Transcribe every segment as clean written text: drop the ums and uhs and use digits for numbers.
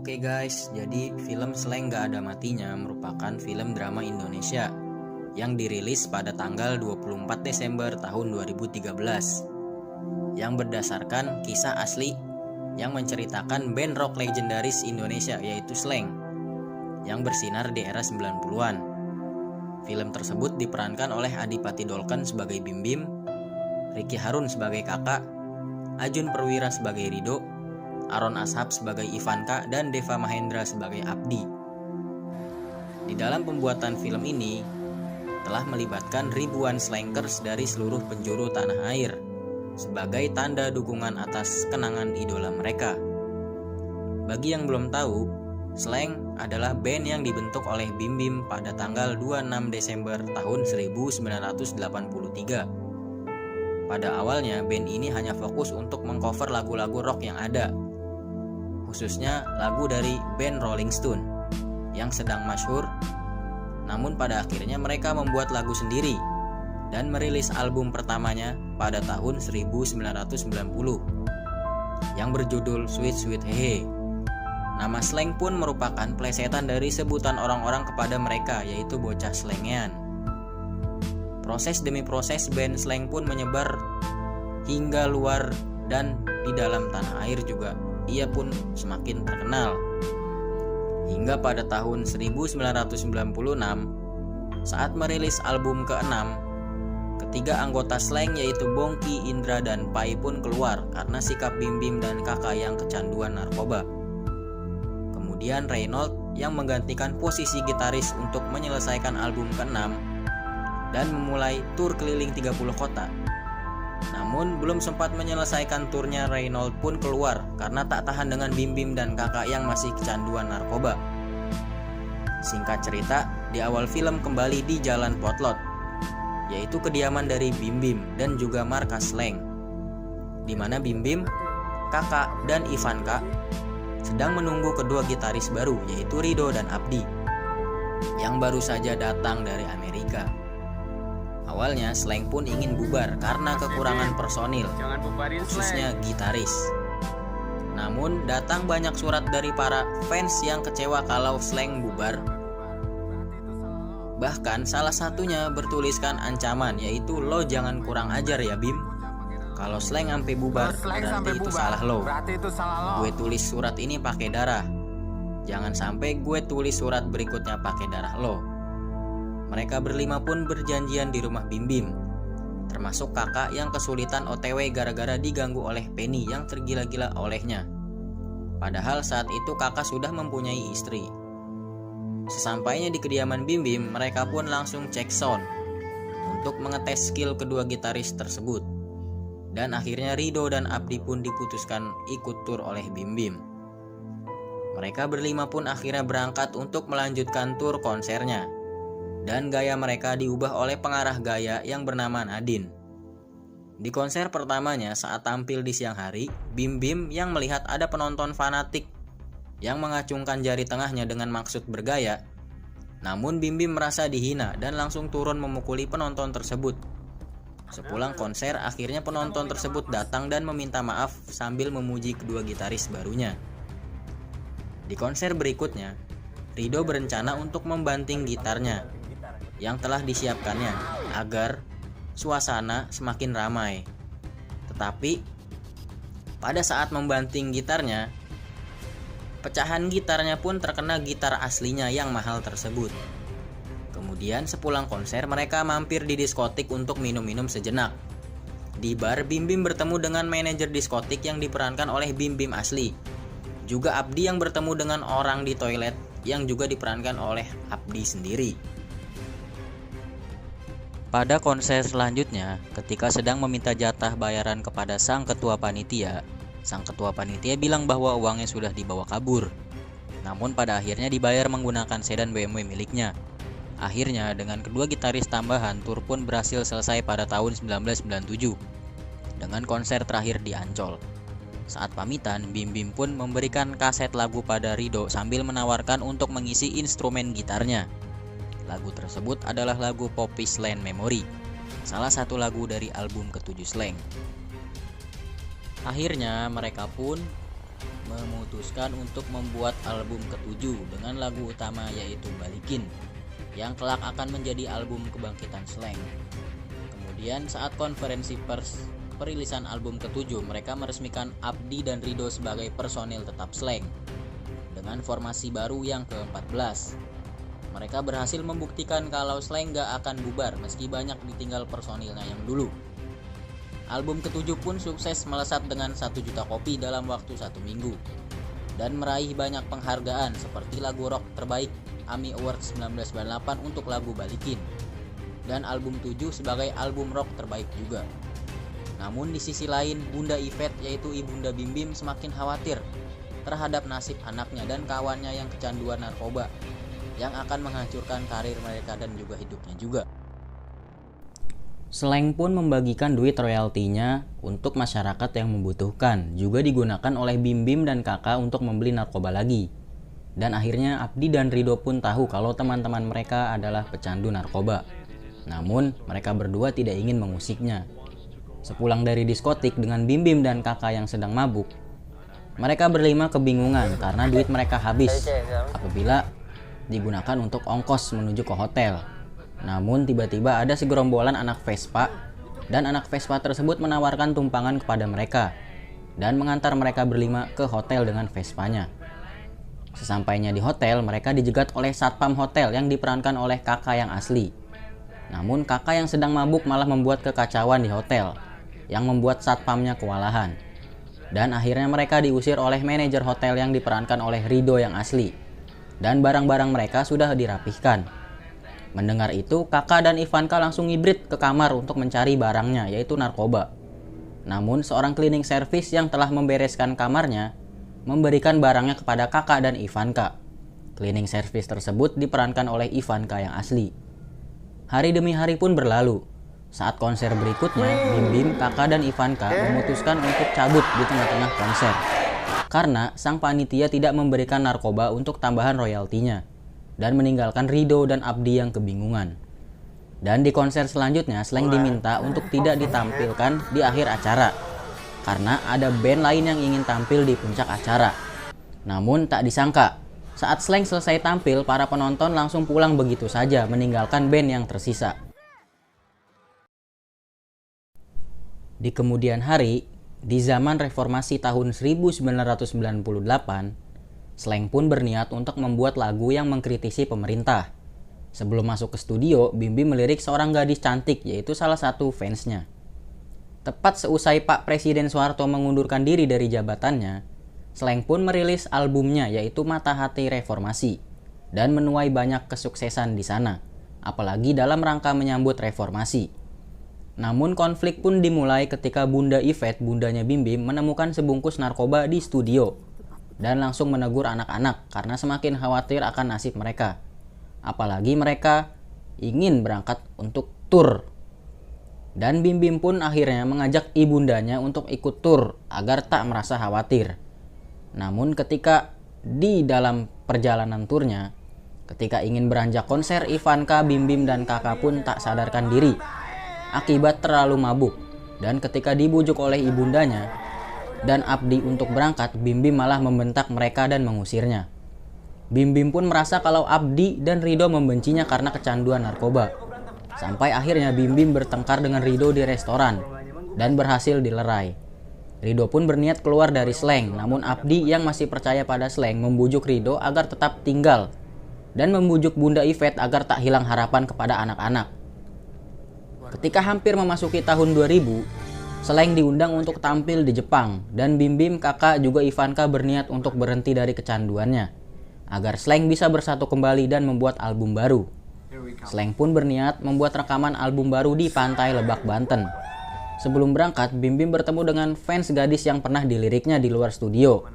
Oke guys, jadi film Slank Gak Ada Matinya merupakan film drama Indonesia yang dirilis pada tanggal 24 Desember tahun 2013 yang berdasarkan kisah asli yang menceritakan band rock legendaris Indonesia yaitu Slank yang bersinar di era 90-an. Film tersebut diperankan oleh Adipati Dolken sebagai Bim Bim, Ricky Harun sebagai Kakak, Ajun Perwira sebagai Rido, Aron Ashab sebagai Ivanka, dan Deva Mahendra sebagai Abdi. Di dalam pembuatan film ini telah melibatkan ribuan slankers dari seluruh penjuru tanah air sebagai tanda dukungan atas kenangan idola mereka. Bagi yang belum tahu, Slank adalah band yang dibentuk oleh Bim Bim pada tanggal 26 Desember tahun 1983. Pada awalnya band ini hanya fokus untuk mengcover lagu-lagu rock yang ada, khususnya lagu dari band Rolling Stone yang sedang masyhur. Namun pada akhirnya mereka membuat lagu sendiri dan merilis album pertamanya pada tahun 1990 yang berjudul Sweet Sweet Hehe. Nama Slank pun merupakan plesetan dari sebutan orang-orang kepada mereka, yaitu bocah slengean. Proses demi proses band Slank pun menyebar hingga luar dan di dalam tanah air juga. Ia pun semakin terkenal hingga pada tahun 1996 saat merilis album ke-6, ketiga anggota Slank yaitu Bongki, Indra, dan Pai pun keluar karena sikap Bim Bim dan Kakak yang kecanduan narkoba. Kemudian Reynold yang menggantikan posisi gitaris untuk menyelesaikan album ke-6 dan memulai tur keliling 30 kota. Namun belum sempat menyelesaikan turnya, Reynold pun keluar karena tak tahan dengan Bim Bim dan Kakak yang masih kecanduan narkoba. Singkat cerita, di awal film kembali di Jalan Potlot, yaitu kediaman dari Bim Bim dan juga markas Slank, di mana Bim Bim, Kakak, dan Ivanka sedang menunggu kedua gitaris baru yaitu Rido dan Abdi yang baru saja datang dari Amerika. Awalnya Slank pun ingin bubar karena kekurangan personil, khususnya gitaris. Namun datang banyak surat dari para fans yang kecewa kalau Slank bubar. Bahkan salah satunya bertuliskan ancaman, yaitu "Lo jangan kurang ajar ya Bim. Kalau Slank sampai bubar berarti itu salah lo. Gue tulis surat ini pakai darah. Jangan sampai gue tulis surat berikutnya pakai darah lo." Mereka berlima pun berjanjian di rumah Bim Bim, termasuk Kakak yang kesulitan OTW gara-gara diganggu oleh Penny yang tergila-gila olehnya. Padahal saat itu Kakak sudah mempunyai istri. Sesampainya di kediaman Bim Bim, mereka pun langsung cek sound untuk mengetes skill kedua gitaris tersebut. Dan akhirnya Rido dan Abdi pun diputuskan ikut tur oleh Bim Bim. Mereka berlima pun akhirnya berangkat untuk melanjutkan tur konsernya. Dan gaya mereka diubah oleh pengarah gaya yang bernama Nadine. Di konser pertamanya saat tampil di siang hari, Bim Bim yang melihat ada penonton fanatik yang mengacungkan jari tengahnya dengan maksud bergaya. Namun Bim Bim merasa dihina dan langsung turun memukuli penonton tersebut. Sepulang konser, akhirnya penonton tersebut datang dan meminta maaf sambil memuji kedua gitaris barunya. Di konser berikutnya, Rido berencana untuk membanting gitarnya yang telah disiapkannya agar suasana semakin ramai. Tetapi pada saat membanting gitarnya, pecahan gitarnya pun terkena gitar aslinya yang mahal tersebut. Kemudian sepulang konser mereka mampir di diskotik untuk minum-minum sejenak. Di bar, Bim Bim bertemu dengan manajer diskotik yang diperankan oleh Bim Bim asli. Juga Abdi yang bertemu dengan orang di toilet yang juga diperankan oleh Abdi sendiri. Pada konser selanjutnya, ketika sedang meminta jatah bayaran kepada sang ketua panitia bilang bahwa uangnya sudah dibawa kabur. Namun pada akhirnya dibayar menggunakan sedan BMW miliknya. Akhirnya dengan kedua gitaris tambahan, tur pun berhasil selesai pada tahun 1997 dengan konser terakhir di Ancol. Saat pamitan, Bim Bim pun memberikan kaset lagu pada Rido sambil menawarkan untuk mengisi instrumen gitarnya. Lagu tersebut adalah lagu Poppy's Land Memory, salah satu lagu dari album ke-7 Slank. Akhirnya mereka pun memutuskan untuk membuat album ke-7 dengan lagu utama yaitu Balikin, yang kelak akan menjadi album kebangkitan Slank. Kemudian saat konferensi pers perilisan album ke-7, mereka meresmikan Abdi dan Rido sebagai personil tetap Slank dengan formasi baru yang ke-14. Mereka berhasil membuktikan kalau Slank gak akan bubar meski banyak ditinggal personilnya yang dulu. Album ke-7 pun sukses melesat dengan 1 juta kopi dalam waktu 1 minggu dan meraih banyak penghargaan seperti lagu rock terbaik AMI Awards 1998 untuk lagu Balikin, dan album 7 sebagai album rock terbaik juga. Namun di sisi lain, Bunda Yvette yaitu Ibunda Bim Bim semakin khawatir terhadap nasib anaknya dan kawannya yang kecanduan narkoba, yang akan menghancurkan karir mereka dan juga hidupnya juga. Slank pun membagikan duit royaltinya untuk masyarakat yang membutuhkan, juga digunakan oleh Bim Bim dan kakak untuk membeli narkoba lagi. Dan akhirnya Abdi dan Rido pun tahu kalau teman-teman mereka adalah pecandu narkoba. Namun mereka berdua tidak ingin mengusiknya. Sepulang dari diskotik dengan Bim Bim dan kakak yang sedang mabuk, mereka berlima kebingungan karena duit mereka habis apabila digunakan untuk ongkos menuju ke hotel. Namun tiba-tiba ada segerombolan anak Vespa, dan anak Vespa tersebut menawarkan tumpangan kepada mereka dan mengantar mereka berlima ke hotel dengan Vespanya. Sesampainya di hotel, mereka dijegat oleh satpam hotel yang diperankan oleh kakak yang asli. Namun kakak yang sedang mabuk malah membuat kekacauan di hotel, yang membuat satpamnya kewalahan. Dan akhirnya mereka diusir oleh manajer hotel yang diperankan oleh Rido yang asli. Dan barang-barang mereka sudah dirapihkan. Mendengar itu, kakak dan Ivanka langsung ngibrit ke kamar untuk mencari barangnya, yaitu narkoba. Namun seorang cleaning service yang telah membereskan kamarnya memberikan barangnya kepada kakak dan Ivanka. Cleaning service tersebut diperankan oleh Ivanka yang asli. Hari demi hari pun berlalu. Saat konser berikutnya, Bim Bim, kakak dan Ivanka memutuskan untuk cabut di tengah-tengah konser karena sang panitia tidak memberikan narkoba untuk tambahan royaltinya dan meninggalkan Rido dan Abdi yang kebingungan. Dan di konser selanjutnya, Slank diminta untuk tidak ditampilkan di akhir acara karena ada band lain yang ingin tampil di puncak acara. Namun tak disangka, saat Slank selesai tampil, para penonton langsung pulang begitu saja, meninggalkan band yang tersisa. Di kemudian hari, di zaman reformasi tahun 1998, Slank pun berniat untuk membuat lagu yang mengkritisi pemerintah. Sebelum masuk ke studio, Bim Bim melirik seorang gadis cantik, yaitu salah satu fansnya. Tepat seusai Pak Presiden Soeharto mengundurkan diri dari jabatannya, Slank pun merilis albumnya yaitu Mata Hati Reformasi dan menuai banyak kesuksesan di sana, apalagi dalam rangka menyambut reformasi. Namun konflik pun dimulai ketika Bunda Yvette, bundanya Bim Bim, menemukan sebungkus narkoba di studio dan langsung menegur anak-anak karena semakin khawatir akan nasib mereka. Apalagi mereka ingin berangkat untuk tur. Dan Bim Bim pun akhirnya mengajak ibundanya untuk ikut tur agar tak merasa khawatir. Namun ketika di dalam perjalanan turnya, ketika ingin beranjak konser, Ivanka, Bim Bim dan kakak pun tak sadarkan diri akibat terlalu mabuk. Dan ketika dibujuk oleh ibundanya dan Abdi untuk berangkat, Bim Bim malah membentak mereka dan mengusirnya. Bim Bim pun merasa kalau Abdi dan Rido membencinya karena kecanduan narkoba. Sampai akhirnya Bim Bim bertengkar dengan Rido di restoran dan berhasil dilerai. Rido pun berniat keluar dari Slank, namun Abdi yang masih percaya pada Slank membujuk Rido agar tetap tinggal dan membujuk Bunda Yvette agar tak hilang harapan kepada anak-anak. Ketika hampir memasuki tahun 2000, Slank diundang untuk tampil di Jepang dan Bim Bim, kakak juga Ivanka berniat untuk berhenti dari kecanduannya agar Slank bisa bersatu kembali dan membuat album baru. Slank pun berniat membuat rekaman album baru di Pantai Lebak, Banten. Sebelum berangkat, Bim Bim bertemu dengan fans gadis yang pernah diliriknya di luar studio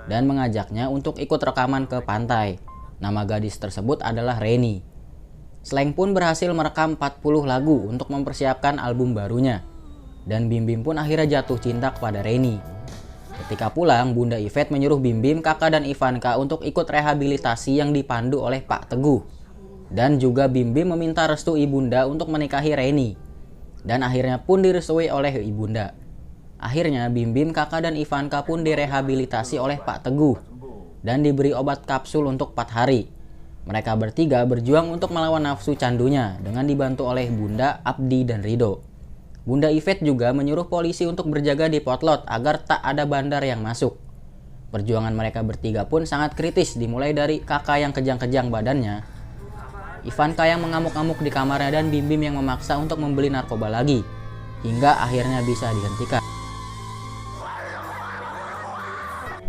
dan mengajaknya untuk ikut rekaman ke pantai. Nama gadis tersebut adalah Reni. Slank pun berhasil merekam 40 lagu untuk mempersiapkan album barunya. Dan Bim Bim pun akhirnya jatuh cinta kepada Reni. Ketika pulang, Bunda Yvette menyuruh Bim Bim, kakak dan Ivanka untuk ikut rehabilitasi yang dipandu oleh Pak Teguh. Dan juga Bim Bim meminta restu ibunda untuk menikahi Reni. Dan akhirnya pun direstui oleh ibunda. Akhirnya Bim Bim, Kakak, dan Ivanka pun direhabilitasi oleh Pak Teguh dan diberi obat kapsul untuk 4 hari. Mereka bertiga berjuang untuk melawan nafsu candunya dengan dibantu oleh Bunda, Abdi, dan Rido. Bunda Yvette juga menyuruh polisi untuk berjaga di potlot agar tak ada bandar yang masuk. Perjuangan mereka bertiga pun sangat kritis, dimulai dari Kakak yang kejang-kejang badannya, Ivanka yang mengamuk-amuk di kamarnya, dan Bim Bim yang memaksa untuk membeli narkoba lagi, hingga akhirnya bisa dihentikan.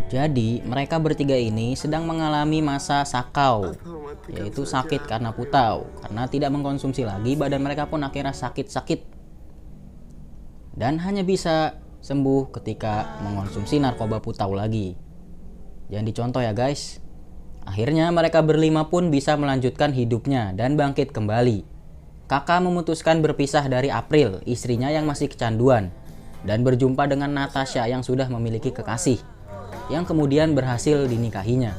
Jadi mereka bertiga ini sedang mengalami masa sakau, yaitu sakit karena putau. Karena tidak mengkonsumsi lagi, badan mereka pun akhirnya sakit-sakit dan hanya bisa sembuh ketika mengkonsumsi narkoba putau lagi. Jangan dicontoh ya guys. Akhirnya mereka berlima pun bisa melanjutkan hidupnya dan bangkit kembali. Kakak memutuskan berpisah dari April, istrinya yang masih kecanduan, dan berjumpa dengan Natasha yang sudah memiliki kekasih, yang kemudian berhasil dinikahinya.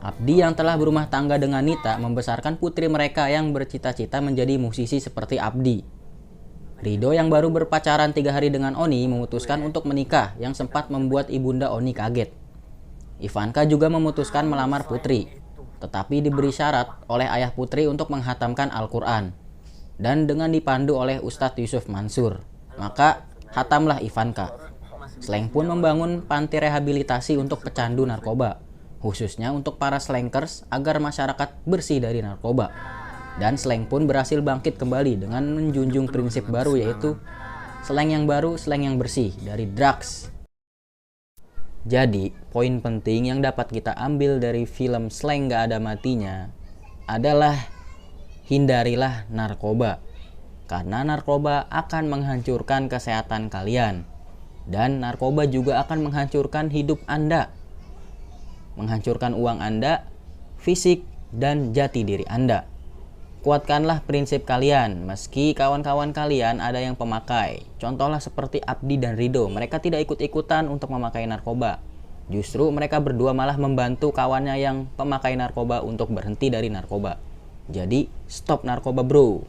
Abdi yang telah berumah tangga dengan Nita membesarkan putri mereka yang bercita-cita menjadi musisi seperti Abdi. Rido yang baru berpacaran 3 hari dengan Oni memutuskan untuk menikah, yang sempat membuat ibunda Oni kaget. Ivanka juga memutuskan melamar Putri, tetapi diberi syarat oleh ayah Putri untuk menghatamkan Al-Quran. Dan dengan dipandu oleh Ustadz Yusuf Mansur, maka hatamlah Ivanka. Slank pun membangun panti rehabilitasi untuk pecandu narkoba, khususnya untuk para slankers agar masyarakat bersih dari narkoba. Dan Slank pun berhasil bangkit kembali dengan menjunjung prinsip baru, yaitu slang yang baru, slang yang bersih dari drugs. Jadi, poin penting yang dapat kita ambil dari film Slank Gak Ada Matinya adalah hindarilah narkoba. Karena narkoba akan menghancurkan kesehatan kalian. Dan narkoba juga akan menghancurkan hidup Anda. Menghancurkan uang Anda, fisik, dan jati diri Anda. Kuatkanlah prinsip kalian, meski kawan-kawan kalian ada yang pemakai. Contohlah seperti Abdi dan Rido, mereka tidak ikut-ikutan untuk memakai narkoba. Justru mereka berdua malah membantu kawannya yang pemakai narkoba untuk berhenti dari narkoba. Jadi, stop narkoba bro.